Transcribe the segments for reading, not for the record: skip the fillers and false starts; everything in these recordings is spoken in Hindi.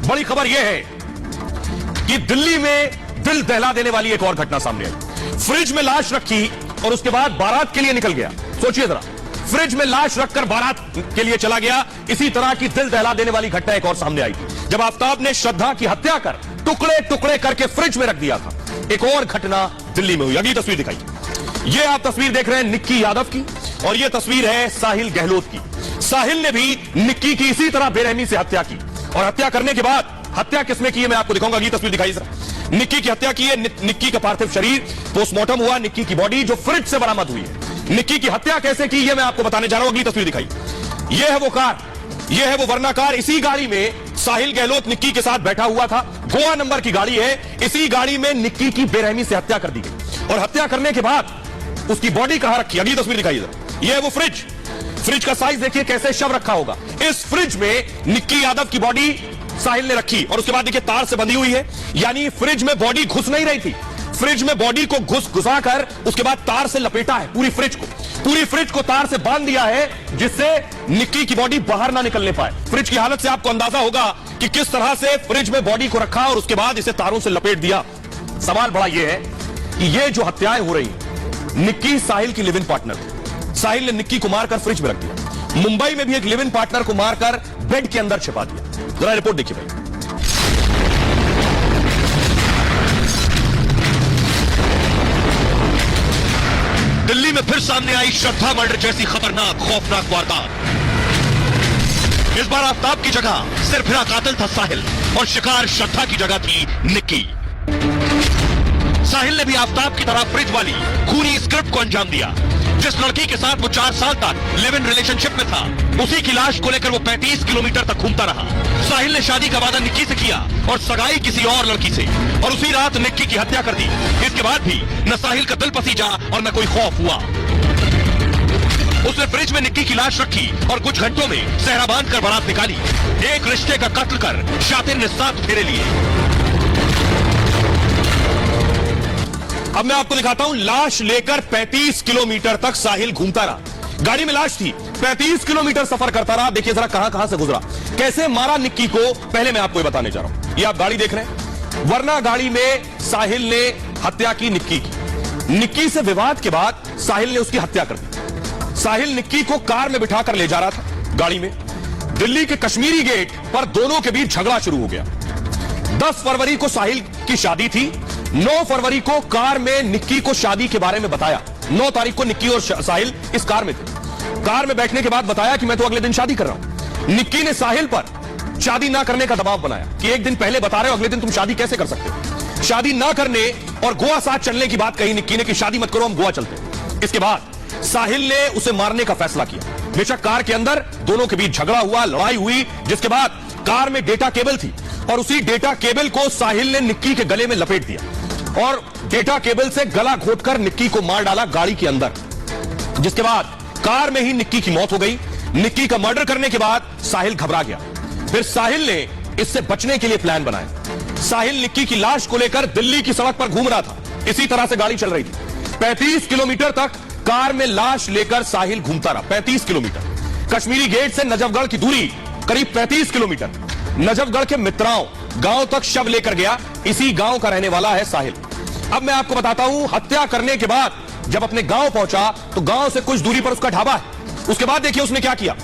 बड़ी खबर यह है कि दिल्ली में दिल दहला देने वाली एक और घटना सामने आई। फ्रिज में लाश रखी और उसके बाद बारात के लिए निकल गया। सोचिए जरा, फ्रिज में लाश रखकर बारात के लिए चला गया। इसी तरह की दिल दहला देने वाली घटना एक और सामने आई थी जब आफताब ने श्रद्धा की हत्या कर टुकड़े टुकड़े करके फ्रिज में रख दिया था। एक और घटना दिल्ली में हुई। अगली तस्वीर दिखाई। यह आप तस्वीर देख रहे हैं निक्की यादव की और यह तस्वीर है साहिल गहलोत की। साहिल ने भी निक्की की इसी तरह बेरहमी से हत्या की और हत्या करने के बाद हत्या किसने की है मैं आपको दिखाऊंगा। अगली तस्वीर दिखाई जरा। निक्की की हत्या की है। निक्की का पार्थिव शरीर पोस्टमार्टम हुआ। निक्की की बॉडी जो फ्रिज से बरामद हुई है। निक्की की हत्या कैसे की है मैं आपको बताने जा रहा हूं। अगली तस्वीर दिखाई। यह है वो कार, यह है वो वरना कार। इसी गाड़ी में साहिल गहलोत निक्की के साथ बैठा हुआ था। गोवा नंबर की गाड़ी है। इसी गाड़ी में निक्की की बेरहमी से हत्या कर दी गई और हत्या करने के बाद उसकी बॉडी कहां रखी। अगली तस्वीर दिखाई जरा। यह है वो फ्रिज। फ्रिज का साइज देखिए कैसे शव रखा होगा। इस फ्रिज में निक्की यादव की बॉडी साहिल ने रखी और उसके बाद देखिए तार से बंधी हुई है। यानी फ्रिज में बॉडी घुस नहीं रही थी। फ्रिज में बॉडी को घुसाकर उसके बाद तार से लपेटा है। पूरी फ्रिज को तार से बांध दिया है जिससे निक्की की बॉडी बाहर ना निकलने पाए। फ्रिज की हालत से आपको अंदाजा होगा कि किस तरह से फ्रिज में बॉडी को रखा और उसके बाद इसे तारों से लपेट दिया। सवाल बड़ा यह है कि ये जो हत्याएं हो रही हैं, निक्की साहिल की लिव इन पार्टनर थी। साहिल ने निक्की को मारकर फ्रिज में रख दिया। मुंबई में भी एक लिव इन पार्टनर को मारकर बेड के अंदर छिपा दिया। जरा रिपोर्ट देखिए भाई। दिल्ली में फिर सामने आई श्रद्धा मर्डर जैसी खतरनाक खौफनाक वारदात। इस बार आफताब की जगह सिरफिरा कातिल था साहिल और शिकार श्रद्धा की जगह थी निक्की। साहिल ने भी आफताब की तरह फ्रिज वाली खूनी स्क्रिप्ट को अंजाम दिया। जिस लड़की के साथ वो 4 साल तक लिव इन रिलेशनशिप में था, उसी की लाश को लेकर वो 35 किलोमीटर तक घूमता रहा। साहिल ने शादी का वादा निक्की से किया और सगाई किसी और लड़की से और उसी रात निक्की की हत्या कर दी। इसके बाद भी न साहिल का दिल पसीजा और न कोई खौफ हुआ। उसने फ्रिज में निक्की की लाश रखी और कुछ घंटों में सहरा बांध कर बारात निकाली। एक रिश्ते का कत्ल कर शातिर ने 7 फेरे लिए। अब मैं आपको दिखाता हूं। लाश लेकर 35 किलोमीटर तक साहिल घूमता रहा। गाड़ी में लाश थी। 35 किलोमीटर सफर करता रहा। देखिए जरा कहां कहां से गुजरा, कैसे मारा निक्की को, पहले मैं आपको ये बताने जा रहा हूं। ये आप गाड़ी देख रहे हैं। वरना गाड़ी में साहिल ने हत्या की निक्की की। निक्की से विवाद के बाद साहिल ने उसकी हत्या कर दी। साहिल निक्की को कार में बिठाकर ले जा रहा था गाड़ी में। दिल्ली के कश्मीरी गेट पर दोनों के बीच झगड़ा शुरू हो गया। 10 फरवरी को साहिल की शादी थी। 9 फरवरी को कार में निक्की को शादी के बारे में बताया। 9 तारीख को निक्की और साहिल इस कार में थे। कार में बैठने के बाद बताया कि मैं तो अगले दिन शादी कर रहा हूं। निक्की ने साहिल पर शादी ना करने का दबाव बनाया कि एक दिन पहले बता रहे हो, अगले दिन तुम शादी कैसे कर सकते हो। शादी ना करने और गोवा साथ चलने की बात कही निक्की ने कि शादी मत करो, हम गोवा चलते हैं। इसके बाद साहिल ने उसे मारने का फैसला किया। बेशक कार के अंदर दोनों के बीच झगड़ा हुआ, लड़ाई हुई, जिसके बाद कार में डेटा केबल थी और उसी डेटा केबल को साहिल ने निक्की के गले में लपेट दिया और डेटा केबल से गला घोटकर निक्की को मार डाला गाड़ी के अंदर। जिसके बाद कार में ही निक्की की मौत हो गई। निक्की का मर्डर करने के बाद साहिल घबरा गया। फिर साहिल ने इससे बचने के लिए प्लान बनाया। साहिल निक्की की लाश को लेकर दिल्ली की सड़क पर घूम रहा था। इसी तरह से गाड़ी चल रही थी। 35 किलोमीटर तक कार में लाश लेकर साहिल घूमता रहा। 35 किलोमीटर। कश्मीरी गेट से नजफगढ़ की दूरी करीब 35 किलोमीटर। नजफगढ़ के मित्राओं गांव तक शव लेकर गया। इसी गांव का रहने वाला है साहिल। अब मैं आपको बताता हूं, हत्या करने के बाद जब अपने गांव पहुंचा तो गांव से कुछ दूरी पर उसका ढाबा है। उसके बाद देखिए उसने क्या किया।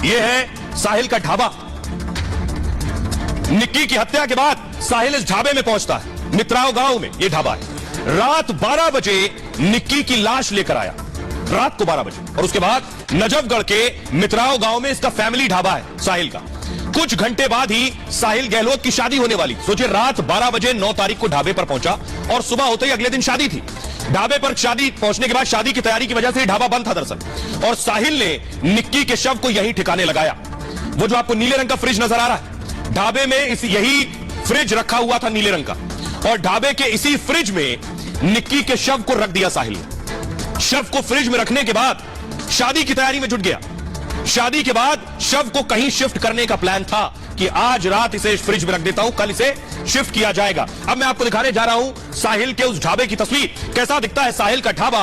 यह है साहिल का ढाबा। निक्की की हत्या के बाद साहिल इस ढाबे में पहुंचता है। मित्राओं गांव में यह ढाबा है। रात 12 बजे निक्की की लाश लेकर आया, रात को 12 बजे। और उसके बाद नजफगढ़ के मित्राओं गांव में इसका फैमिली ढाबा है साहिल का। कुछ घंटे बाद ही साहिल गहलोत की शादी होने वाली। सोचिए रात 12 बजे 9 तारीख को ढाबे पर पहुंचा और सुबह होते ही अगले दिन शादी थी। ढाबे पर शादी पहुंचने के बाद शादी की तैयारी की वजह से ढाबा बंद था दरअसल। और साहिल ने निक्की के शव को यहीं ठिकाने लगाया। वो जो आपको नीले रंग का फ्रिज नजर आ रहा है, ढाबे में यही फ्रिज रखा हुआ था नीले रंग का। और ढाबे के इसी फ्रिज में निक्की के शव को रख दिया साहिल ने। शव को फ्रिज में रखने के बाद शादी की तैयारी में जुट गया। शादी के बाद शव को कहीं शिफ्ट करने का प्लान था कि आज रात इसे फ्रिज में रख देता हूं, कल इसे शिफ्ट किया जाएगा। अब मैं आपको दिखाने जा रहा हूं साहिल के उस ढाबे की तस्वीर। कैसा दिखता है साहिल का ढाबा,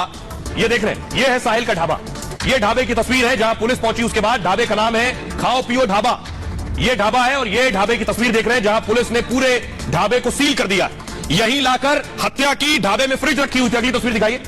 ये देख रहे हैं। ये है साहिल का ढाबा। ये ढाबे की तस्वीर है जहां पुलिस पहुंची। उसके बाद ढाबे का नाम है खाओ पियो ढाबा। ये ढाबा है और ये ढाबे की तस्वीर देख रहे हैं जहां पुलिस ने पूरे ढाबे को सील कर दिया। यहीं लाकर हत्या की, ढाबे में फ्रिज रखी हुई थी। अगली तस्वीर दिखाइए,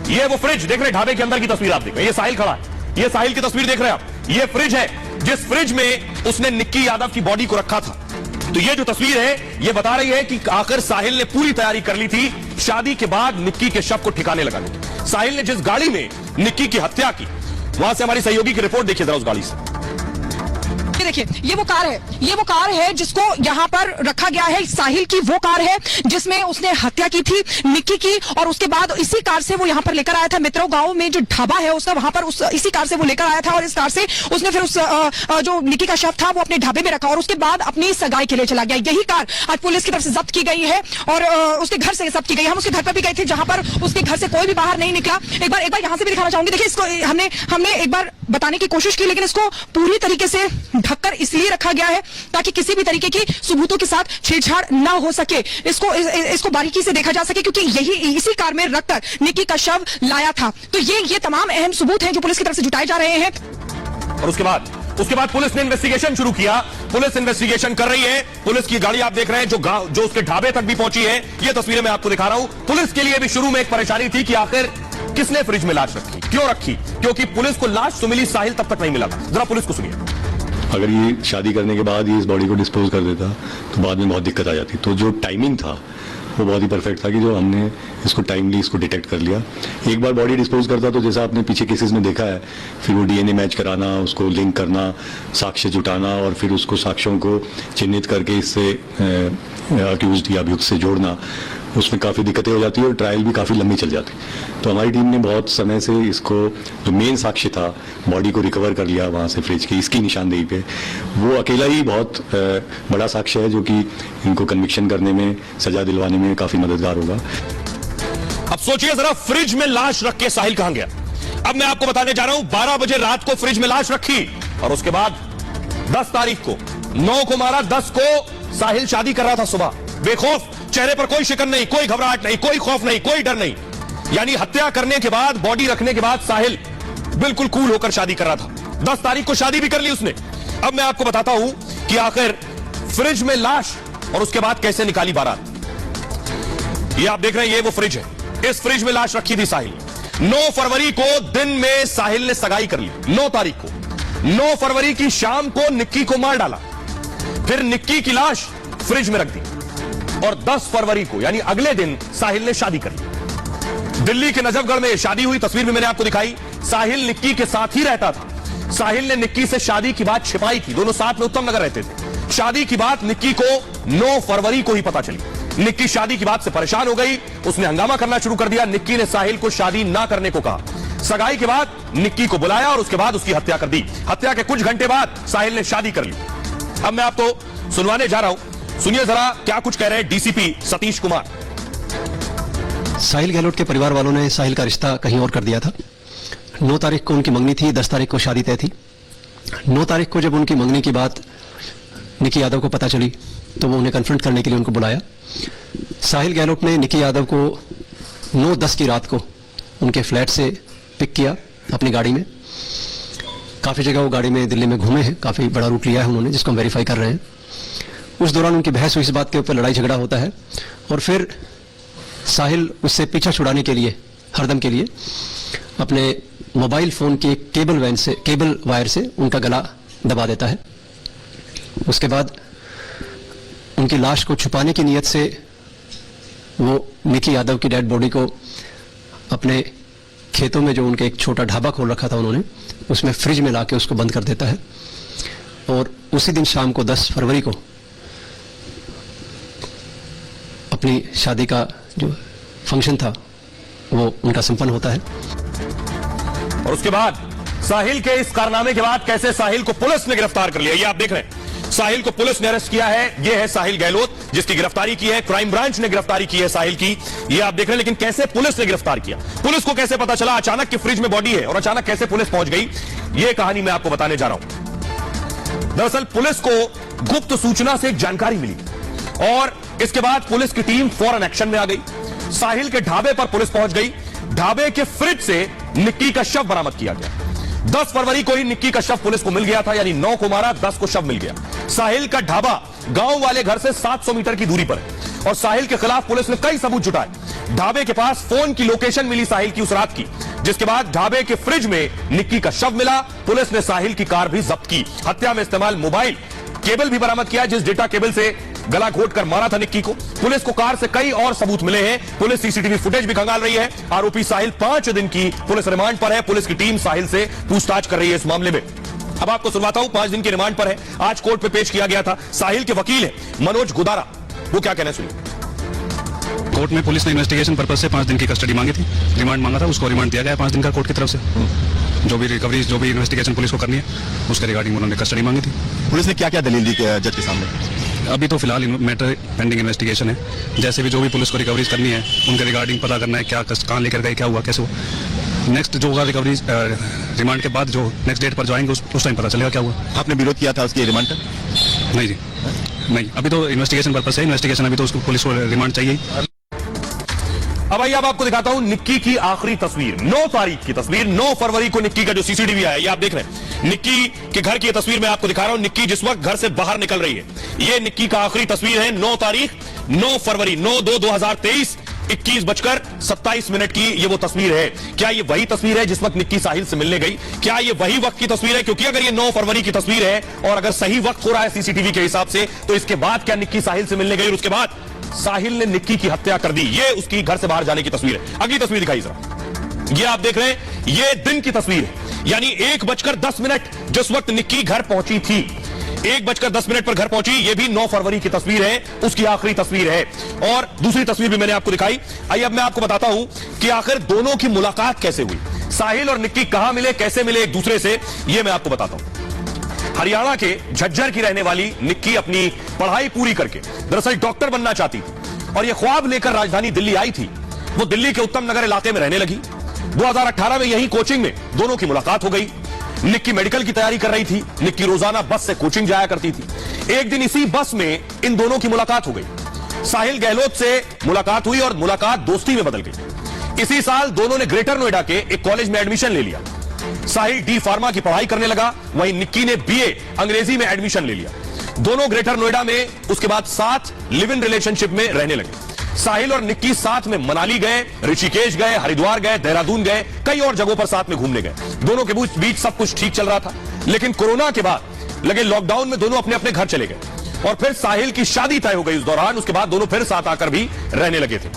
ये वो फ्रिज देख रहे हैं, ढाबे के अंदर की तस्वीर आप देख रहे हैं। ये साहिल खड़ा है, ये साहिल की तस्वीर देख रहे हैं आप। ये फ्रिज है जिस फ्रिज में उसने निक्की यादव की बॉडी को रखा था। तो ये जो तस्वीर है ये बता रही है कि आखिर साहिल ने पूरी तैयारी कर ली थी शादी के बाद निक्की के शव को ठिकाने लगाने की। साहिल ने जिस गाड़ी में निक्की की हत्या की, वहां से हमारी सहयोगी की रिपोर्ट देखिए जरा उस गाड़ी से। देखिए ये वो कार है जिसको यहाँ पर रखा गया है। साहिल की वो कार है जिसमें उसने हत्या की थी निक्की की, और उसके बाद इसी कार से वो यहाँ पर लेकर आया था। मित्रों गांव में जो ढाबा है उसका, वहां पर इसी कार से वो लेकर आया था और इस कार से उसने फिर उस जो निक्की का शव था वो अपने ढाबे में रखा और उसके बाद अपनी सगाई के लिए चला गया। यही कार आज पुलिस की तरफ से जब्त की गई है और उसके घर से जब्त की गई। हम उसके घर पर भी गए थे जहां पर उसके घर से कोई भी बाहर नहीं निकला। एक बार यहाँ से भी दिखाना चाहूंगी। देखिए इसको हमने एक बार बताने की कोशिश की, लेकिन इसको पूरी तरीके से ढककर इसलिए रखा गया है ताकि किसी भी तरीके की सबूतों के साथ छेड़छाड़ ना हो सके। इसको बारीकी से देखा जा सके, क्योंकि यही इसी कार में रखकर निक्की का शव लाया था। तो ये तमाम अहम सबूत हैं जो पुलिस की तरफ से जुटाए जा रहे हैं। और उसके बाद पुलिस ने इन्वेस्टिगेशन शुरू किया। पुलिस इन्वेस्टिगेशन कर रही है। पुलिस की गाड़ी आप देख रहे हैं जो उसके ढाबे तक भी पहुंची है। ये तस्वीरें मैं आपको दिखा रहा हूं। पुलिस के लिए भी शुरू में एक परेशानी थी कि आखिर किसने फ्रिज में लाश रखी, क्यों रखी, क्योंकि पुलिस को लाश तो मिली, साहिल तब तक नहीं मिला था। जरा पुलिस को सुनिए। अगर ये शादी करने के बाद ये इस बॉडी को डिस्पोज कर देता तो बाद में बहुत दिक्कत आ जाती। तो जो टाइमिंग था वो बहुत ही परफेक्ट था कि जो हमने इसको टाइमली इसको डिटेक्ट कर लिया। एक बार बॉडी डिस्पोज करता तो जैसा आपने पीछे केसेस में देखा है, फिर वो डीएनए मैच कराना, उसको लिंक करना, साक्ष्य जुटाना और फिर उसको साक्ष्यों को चिन्हित करके इससे अक्यूज्ड या अभियुक्त से जोड़ना, उसमें काफ़ी दिक्कतें हो जाती है और ट्रायल भी काफ़ी लंबी चल जाती। तो हमारी टीम ने बहुत समय से इसको जो मेन साक्ष्य था बॉडी को रिकवर कर लिया वहाँ से फ्रिज की, इसकी निशानदेही पे। वो अकेला ही बहुत बड़ा साक्ष्य है जो कि इनको कन्विक्शन करने में, सजा दिलवाने में काफ़ी मददगार होगा। अब सोचिए जरा, फ्रिज में लाश रख के साहिल कहां गया। अब मैं आपको बताने जा रहा हूं, 12 बजे रात को फ्रिज में लाश रखी और उसके बाद 10 तारीख को, 9 को मारा, 10 को साहिल शादी कर रहा था सुबह, बेखौफ, चेहरे पर कोई शिकन नहीं, कोई घबराहट नहीं, कोई खौफ नहीं, कोई डर नहीं। यानी हत्या करने के बाद, बॉडी रखने के बाद साहिल बिल्कुल कूल होकर शादी कर रहा था। 10 तारीख को शादी भी कर ली उसने। अब मैं आपको बताता हूं कि आखिर फ्रिज में लाश और उसके बाद कैसे निकाली बारात। ये आप देख रहे हैं, ये वो फ्रिज है। इस फ्रिज में लाश रखी थी साहिल। 9 फरवरी को दिन में साहिल ने सगाई कर ली। 9 तारीख को, 9 फरवरी की शाम को निक्की को मार डाला, फिर निक्की की लाश फ्रिज में रख दी और 10 फरवरी को यानी अगले दिन साहिल ने शादी कर ली। दिल्ली के नजफगढ़ में शादी हुई, तस्वीर भी मैंने आपको दिखाई। साहिल निक्की के साथ ही रहता था। साहिल ने निक्की से शादी की बात छिपाई थी, दोनों साथ में उत्तम नगर रहते थे। शादी की बात निक्की को 9 फरवरी को ही पता चली। निक्की शादी की बात से परेशान हो गई, उसने हंगामा करना शुरू कर दिया। निक्की ने साहिल को शादी ना करने को कहा। सगाई के बाद निक्की को बुलाया और उसके बाद उसकी हत्या कर दी। हत्या के कुछ घंटे बाद साहिल ने शादी कर ली। अब मैं आपको सुनवाने जा रहा हूं, सुनिए जरा क्या कुछ कह रहे हैं डीसीपी सतीश कुमार। साहिल गहलोत के परिवार वालों ने साहिल का रिश्ता कहीं और कर दिया था। 9 तारीख को उनकी मंगनी थी, 10 तारीख को शादी तय थी। 9 तारीख को जब उनकी मंगनी की बात निक्की यादव को पता चली तो वो उन्हें कन्फ्रंट करने के लिए उनको बुलाया। साहिल गहलोत ने निक्की यादव को 9-10 की रात को उनके फ्लैट से पिक किया अपनी गाड़ी में। काफ़ी जगह वो गाड़ी में दिल्ली में घूमे हैं, काफ़ी बड़ा रूट लिया है उन्होंने, जिसको हम वेरीफाई कर रहे हैं। उस दौरान उनकी बहस हुई, इस बात के ऊपर लड़ाई झगड़ा होता है और फिर साहिल उससे पीछा छुड़ाने के लिए, हरदम के लिए, अपने मोबाइल फोन के केबल वायर से उनका गला दबा देता है। उसके बाद उनकी लाश को छुपाने की नीयत से वो निक्की यादव की डेड बॉडी को अपने खेतों में, जो उनके एक छोटा ढाबा खोल रखा था उन्होंने, उसमें फ्रिज में लाके उसको बंद कर देता है। और उसी दिन शाम को 10 फरवरी को अपनी शादी का जो फंक्शन था वो उनका संपन्न होता है। और उसके बाद साहिल के इस कारनामे के बाद कैसे साहिल को पुलिस ने गिरफ्तार कर लिया, ये आप देख रहे हैं। साहिल को पुलिस ने अरेस्ट किया है। ये है साहिल गहलोत जिसकी गिरफ्तारी की है, क्राइम ब्रांच ने गिरफ्तारी की है साहिल की, ये आप देख रहे हैं। लेकिन कैसे पुलिस ने गिरफ्तार किया, पुलिस को कैसे पता चला अचानक कि फ्रिज में बॉडी है और अचानक कैसे पुलिस पहुंच गई, ये कहानी मैं आपको बताने जा रहा हूं। दरअसल पुलिस को गुप्त सूचना से एक जानकारी मिली और इसके बाद पुलिस की टीम फौरन एक्शन में आ गई। साहिल के ढाबे पर पुलिस पहुंच गई। ढाबे के फ्रिज से निक्की का शव बरामद किया गया। 10 फरवरी को ही निक्की का शव पुलिस को मिल गया था, यानी 9 को मारा, 10 को शव मिल गया। साहिल का ढाबा गांव वाले घर से 700 मीटर की दूरी पर है और साहिल के खिलाफ पुलिस ने कई सबूत जुटाए। ढाबे के पास फोन की लोकेशन मिली साहिल की उस रात की, जिसके बाद ढाबे के फ्रिज में निक्की का शव मिला। पुलिस ने साहिल की कार भी जब्त की। हत्या में इस्तेमाल मोबाइल केबल भी बरामद किया, जिस डेटा केबल से गला घोट कर मारा था निक्की को। पुलिस को कार से कई और सबूत मिले हैं। पुलिस सीसीटीवी फुटेज भी खंगाल रही है। आरोपी साहिल 5 दिन की पुलिस रिमांड पर है। पुलिस की टीम साहिल से पूछताछ कर रही है इस मामले में। अब आपको सुनवाता हूं, 5 दिन की रिमांड पर है, आज कोर्ट पे पेश किया गया था। साहिल के वकील है मनोज गुदारा, वो क्या कहना सुनिए। कोर्ट में पुलिस ने इन्वेस्टिगेशन पर्पज से 5 दिन की कस्टडी मांगी थी, रिमांड मांगा था, उसको रिमांड दिया गया 5 दिन का कोर्ट की तरफ से। जो भी रिकवरी, जो भी इन्वेस्टिगेशन पुलिस को करनी है उसके रिगार्डिंग उन्होंने कस्टडी मांगी थी। पुलिस ने क्या क्या दलील दी जज के सामने? अभी तो फिलहाल मैटर पेंडिंग इन्वेस्टिगेशन है। जैसे भी जो भी पुलिस को रिकवरीज करनी है उनके रिगार्डिंग पता करना है, क्या कहाँ लेकर गए, क्या हुआ, कैसे हुआ। नेक्स्ट जो होगा रिकवरीज रिमांड के बाद जो नेक्स्ट डेट पर जो आएंगे उस टाइम पता चलेगा क्या हुआ। आपने विरोध किया था उसके रिमांड का? नहीं जी, नहीं, अभी तो इन्वेस्टिगेशन पर्पज है, इन्वेस्टिगेशन अभी तो उसको पुलिस को रिमांड चाहिए। अब आइए अब आपको दिखाता हूं निक्की की आखिरी तस्वीर, 9 तारीख की तस्वीर। 9 फरवरी को निक्की का जो सीसीटीवी आया, ये आप देख रहे हैं। निक्की के घर की ये तस्वीर मैं आपको दिखा रहा हूं। निक्की जिस वक्त घर से बाहर निकल रही है, ये निक्की का आखिरी तस्वीर है। 9 तारीख, 9 फरवरी, 9/2/2023, 21:27 की ये वो तस्वीर है। क्या ये वही तस्वीर है जिस वक्त निक्की साहिल से मिलने गई? क्या ये वही वक्त की तस्वीर है? क्योंकि अगर ये 9 फरवरी की तस्वीर है और अगर सही वक्त हो रहा है सीसीटीवी के हिसाब से, तो इसके बाद क्या निक्की साहिल से मिलने गई और उसके बाद साहिल ने निक्की की हत्या कर दी? ये उसकी घर से बाहर जाने की तस्वीर है। अगली तस्वीर दिखाई जरा, ये आप देख रहे हैं, ये दिन की तस्वीर है, यानी 1:10 जिस वक्त निक्की घर पहुंची थी, 1:10 पर घर पहुंची। ये भी 9 फरवरी की तस्वीर है, उसकी आखिरी तस्वीर है। और दूसरी तस्वीर भी मैंने आपको दिखाई। आइए अब मैं आपको बताता हूं कि आखिर दोनों की मुलाकात कैसे हुई, साहिल और निक्की कहां मिले, कैसे मिले एक दूसरे से, ये मैं आपको बताता हूं। हरियाणा के झज्जर की रहने वाली निक्की अपनी पढ़ाई पूरी करके दरअसल डॉक्टर बनना चाहती थी और यह ख्वाब लेकर राजधानी दिल्ली आई थी। वो दिल्ली के उत्तम नगर इलाके में रहने लगी। 2018 में यही कोचिंग में दोनों की मुलाकात हो गई। निक्की मेडिकल की तैयारी कर रही थी। निक्की रोजाना बस से कोचिंग जाया करती थी। एक दिन इसी बस में इन दोनों की मुलाकात हो गई। साहिल गहलोत से मुलाकात हुई और मुलाकात दोस्ती में बदल गई। इसी साल दोनों ने ग्रेटर नोएडा के एक कॉलेज में एडमिशन ले लिया। साहिल डी फार्मा की पढ़ाई करने लगा, वहीं निक्की ने बीए अंग्रेजी में एडमिशन ले लिया। दोनों ग्रेटर नोएडा में उसके बाद साथ लिव इन रिलेशनशिप में रहने लगे। साहिल और निक्की साथ में मनाली गए, ऋषिकेश गए, हरिद्वार गए, देहरादून गए, कई और जगहों पर साथ में घूमने गए। दोनों के बीच सब कुछ ठीक चल रहा था, लेकिन कोरोना के बाद लगे लॉकडाउन में दोनों अपने अपने घर चले गए और फिर साहिल की शादी तय हो गई उस दौरान। उसके बाद दोनों फिर साथ आकर भी रहने लगे थे।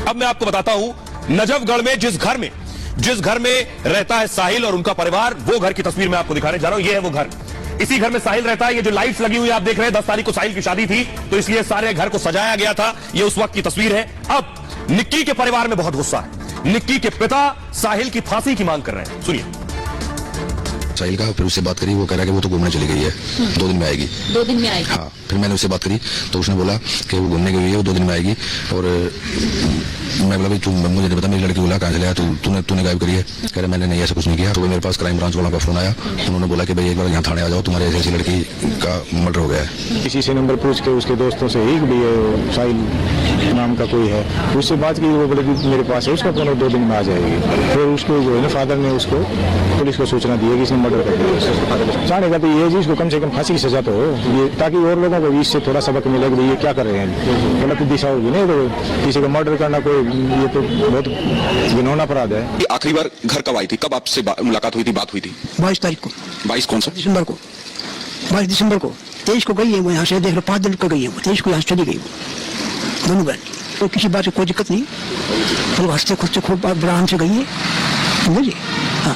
अब मैं आपको बताता हूं, नजफगढ़ में जिस घर में रहता है साहिल और उनका परिवार, वो घर की तस्वीर मैं आपको दिखाने जा रहा हूं। ये है वो घर, इसी घर में साहिल रहता है। ये जो लाइट्स लगी हुई आप देख रहे हैं, 10 तारीख को साहिल की शादी थी, तो इसलिए सारे घर को सजाया गया था। ये उस वक्त की तस्वीर है। अब निक्की के परिवार में बहुत गुस्सा है। निक्की के पिता साहिल की फांसी की मांग कर रहे हैं, सुनिए। साहिल का फिर उससे बात करी, वो कह रहा है कि वो तो घूमने चली गई है, 2 दिन में आएगी। 2 दिन में आएगी? हाँ, फिर मैंने उससे बात करी तो उसने बोला कि वो घूमने गई है, वो 2 दिन में आएगी। और मैं बोला भाई तू मुझे नहीं पता, मेरी लड़की बोला कहाँ से लाया तूने गायब करी है? कह रहा मैंने नहीं, ऐसा कुछ नहीं किया। तो मेरे पास क्राइम ब्रांच वालों का फोन आया, उन्होंने बोला कि भाई एक बार यहाँ थाने आ जाओ, तुम्हारे ऐसी लड़की का मर्डर हो गया है। किसी से नंबर पूछ के उसके दोस्तों से ही भी साहिल नाम का कोई है, उससे बात की, वो बोले कि मेरे पास है उसका फोन, 2 दिन में आ जाएगी। फिर उसको जो है ना फादर ने उसको पुलिस को सूचना दी है कि इसने मर्डर कर दिया। जाने का तो ये जी, इसको कम से कम फांसी की सजा तो हो, ये ताकि और लोगों को इससे थोड़ा सबक मिले कि ये क्या कर रहे हैं, गलत दिशा होगी नहीं। तो किसी को मर्डर करना कोई, ये तो बहुत घिनौना अपराध है। आखिरी बार घर कब आई थी, कब आपसे मुलाकात हुई थी, बात हुई थी? 22 तारीख को। 22 कौन सा? दिसंबर को। 22 दिसंबर को। 23 को गई है वो यहाँ से, देख लो 5 दिन को गई है वो। 23 को यहाँ से चली गई वो, दोनों बहन। तो किसी बात से कोई दिक्कत नहीं, तो हंसते खुदते खूब आराम से गई है, समझिए। हाँ,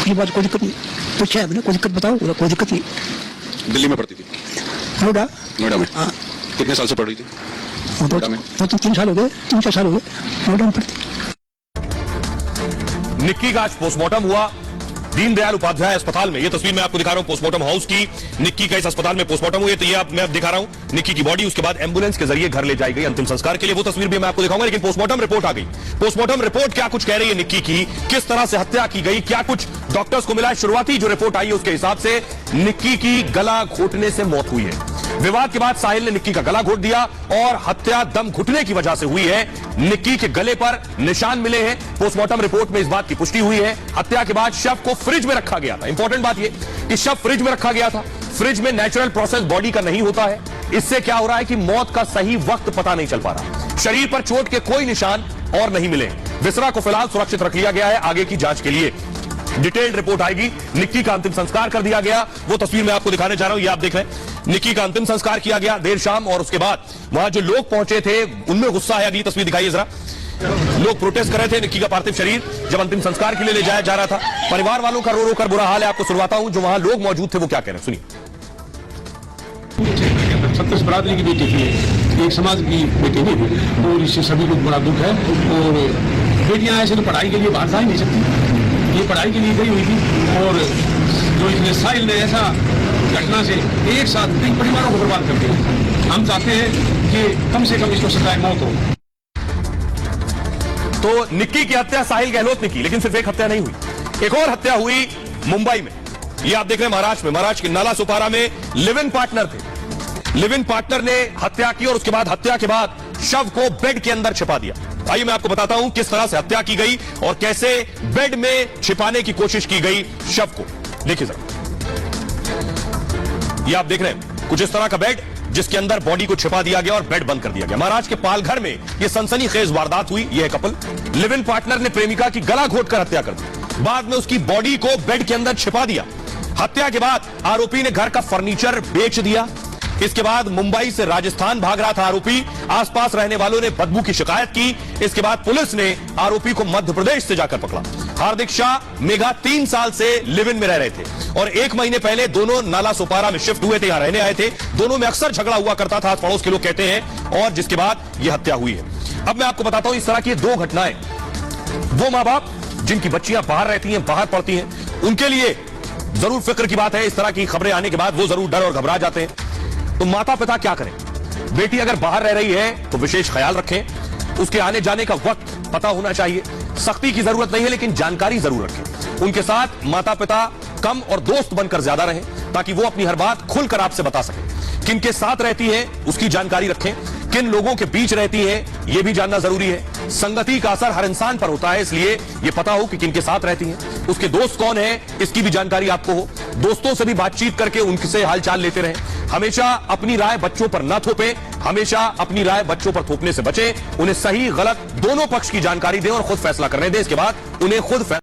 किसी बात कोई दिक्कत नहीं। पूछा है मैंने, कोई दिक्कत बताओ, कोई दिक्कत नहीं। दिल्ली में पढ़ती थी? नोएडा में। हाँ। कितने साल से पढ़ रही थी? 3 साल हो गए, 3-4 साल हो गए नोएडा में पढ़ती। निक्की का आज पोस्टमार्टम हुआ दीनदयाल उपाध्याय अस्पताल में। ये तस्वीर मैं आपको दिखा रहा हूं पोस्टमार्टम हाउस की। निक्की का इस अस्पताल में पोस्टमार्टम हुई, तो ये मैं अब दिखा रहा हूं निक्की की बॉडी। उसके बाद एम्बुलेंस के जरिए घर ले जाई गई अंतिम संस्कार के लिए। वो तस्वीर भी मैं आपको दिखाऊंगा, लेकिन पोस्टमार्टम रिपोर्ट आ गई। पोस्टमार्टम रिपोर्ट क्या कुछ कह रही है निक्की की, किस तरह से हत्या की गई, क्या कुछ डॉक्टर्स को मिला शुरुआती जो रिपोर्ट आई है उसके हिसाब से निक्की की गला घोटने से मौत हुई है। विवाद के बाद साहिल ने निक्की का गला घोट दिया और हत्या दम घुटने की वजह से हुई है। निक्की के गले पर निशान मिले हैं। पोस्टमार्टम रिपोर्ट में इस बात की पुष्टि हुई है। हत्या के बाद शव को फ्रिज में रखा गया था। इंपॉर्टेंट बात यह कि शव फ्रिज में रखा गया था। फ्रिज में नेचुरल प्रोसेस बॉडी का नहीं होता है। इससे क्या हो रहा है कि मौत का सही वक्त पता नहीं चल पा रहा। शरीर पर चोट के कोई निशान और नहीं मिले। विसरा को फिलहाल सुरक्षित रख लिया गया है आगे की जांच के लिए। डिटेल्ड रिपोर्ट आएगी। निक्की का अंतिम संस्कार कर दिया गया। वो तस्वीर मैं आपको दिखाने जा रहा हूं, ये आप देख रहे हैं। निक्की का अंतिम संस्कार किया गया देर शाम और उसके बाद वहां जो लोग पहुंचे थे उनमें गुस्सा है। अगली तस्वीर दिखाइए जरा। लोग प्रोटेस्ट कर रहे थे। निक्की का पार्थिव शरीर जब अंतिम संस्कार के लिए ले जाया जा रहा था, परिवार वालों का रो रो कर बुरा हाल है। आपको सुनवाता हूं जो वहां लोग मौजूद थे वो क्या कह रहे हैं, सुनिए। सत्तर बरादरी की बेटी थी, एक समाज की बेटी नहीं थी और इससे सभी को बड़ा दुख है। और बेटियां ऐसे तो पढ़ाई के लिए बाहर जा ही नहीं सकती, ये पढ़ाई के लिए गई हुई थी। और जो इसने साहिल ने ऐसा घटना से एक साथ कई परिवारों को बर्बाद कर दिया। हम चाहते हैं कि कम से कम इसको सजाए मौत हो। तो निक्की की हत्या साहिल गहलोत ने की, लेकिन सिर्फ एक हत्या नहीं हुई, एक और हत्या हुई मुंबई में। ये आप देख रहे हैं महाराष्ट्र में। महाराष्ट्र के नाला सोपारा में लिव इन पार्टनर थे। लिव इन पार्टनर ने हत्या की और उसके बाद हत्या के बाद शव को बेड के अंदर छिपा दिया। आइए मैं आपको बताता हूं किस तरह से हत्या की गई और कैसे बेड में छिपाने की कोशिश की गई शव को। देखिए जरा, ये आप देख रहे हैं कुछ इस तरह का बेड जिसके अंदर बॉडी को छिपा दिया गया और बेड बंद कर दिया गया। महाराष्ट्र के पालघर में यह सनसनीखेज वारदात हुई। यह कपल लिव इन पार्टनर ने प्रेमिका की गला घोटकर हत्या कर दी, बाद में उसकी बॉडी को बेड के अंदर छिपा दिया। हत्या के बाद आरोपी ने घर का फर्नीचर बेच दिया। इसके बाद मुंबई से राजस्थान भाग रहा था आरोपी। आसपास रहने वालों ने बदबू की शिकायत की। इसके बाद पुलिस ने आरोपी को मध्य प्रदेश से जाकर पकड़ा। हार्दिक शाह मेघा 3 साल से लिव इन में रह रहे थे और 1 महीने पहले दोनों नाला सोपारा में शिफ्ट हुए थे, यहां रहने आए थे। दोनों में अक्सर झगड़ा हुआ करता था, पड़ोस के लोग कहते हैं, और जिसके बाद यह हत्या हुई है। अब मैं आपको बताता हूं इस तरह की 2 घटनाएं वो मां बाप जिनकी बच्चियां बाहर रहती हैं, बाहर पढ़ती हैं, उनके लिए जरूर फिक्र की बात है। इस तरह की खबरें आने के बाद वो जरूर डर और घबरा जाते हैं। तो माता पिता क्या करें? बेटी अगर बाहर रह रही है तो विशेष ख्याल रखें। उसके आने जाने का वक्त पता होना चाहिए। सख्ती की जरूरत नहीं है लेकिन जानकारी जरूर रखें। उनके साथ माता पिता कम और दोस्त बनकर ज्यादा रहें ताकि वो अपनी हर बात खुलकर आपसे बता सकें। किन के साथ रहती है उसकी जानकारी रखें। किन लोगों के बीच रहती है यह भी जानना जरूरी है। संगति का असर हर इंसान पर होता है, इसलिए यह पता हो कि किन के साथ रहती है, उसके दोस्त कौन है, इसकी भी जानकारी आपको हो। दोस्तों से भी बातचीत करके उनसे हालचाल लेते रहें। हमेशा अपनी राय बच्चों पर न थोपें। हमेशा अपनी राय बच्चों पर थोपने से बचें। उन्हें सही गलत दोनों पक्ष की जानकारी दें और खुद फैसला करने दें। इसके बाद उन्हें खुद